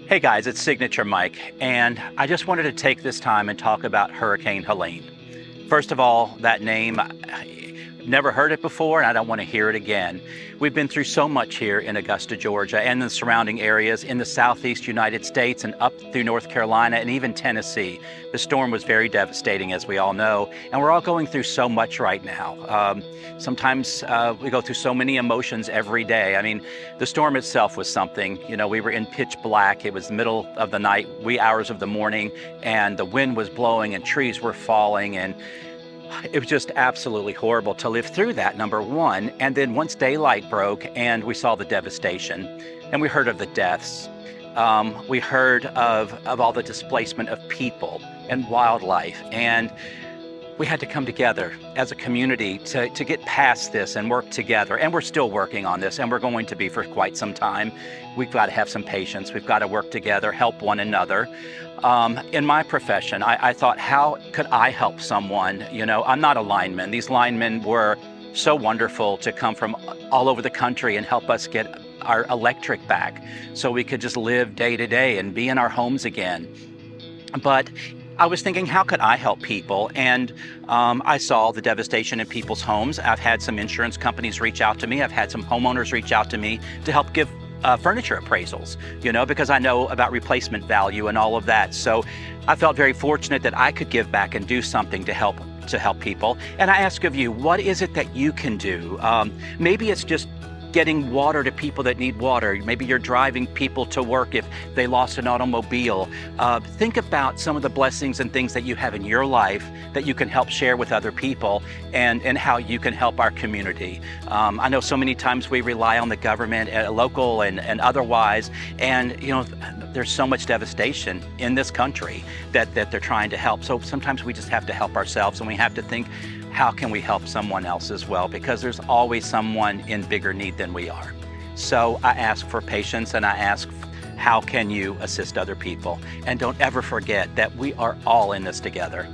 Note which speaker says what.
Speaker 1: Hey guys, it's Signature Mike, and I just wanted to take this time and talk about Hurricane Helene. First of all, that name, never heard it before, and I don't want to hear it again. We've been through so much here in Augusta, Georgia, and the surrounding areas in the southeast United States and up through North Carolina and even Tennessee. The storm was very devastating, as we all know, and we're all going through so much right now. Sometimes we go through so many emotions every day. I mean, the storm itself was something. You know, we were in pitch black. It was the middle of the night, wee hours of the morning, and the wind was blowing and trees were falling, and it was just absolutely horrible to live through that, number one. And then once daylight broke and we saw the devastation and we heard of the deaths, we heard of all the displacement of people and wildlife. And we had to come together as a community to get past this and work together. And we're still working on this, and we're going to be for quite some time. We've got to have some patience. We've got to work together, help one another. In my profession, I thought, how could I help someone? You know, I'm not a lineman. These linemen were so wonderful to come from all over the country and help us get our electric back so we could just live day to day and be in our homes again. But I was thinking, how could I help people? And I saw the devastation in people's homes. I've had some insurance companies reach out to me. I've had some homeowners reach out to me to help give furniture appraisals, you know, because I know about replacement value and all of that. So I felt very fortunate that I could give back and do something to help people. And I ask of you, what is it that you can do? Maybe it's just getting water to people that need water. Maybe you're driving people to work if they lost an automobile. Think about some of the blessings and things that you have in your life that you can help share with other people, and how you can help our community. I know so many times we rely on the government, local and otherwise, and you know, there's so much devastation in this country that they're trying to help. So sometimes we just have to help ourselves, and we have to think, how can we help someone else as well? Because there's always someone in bigger need than we are. So I ask for patience, and I ask, how can you assist other people? And don't ever forget that we are all in this together.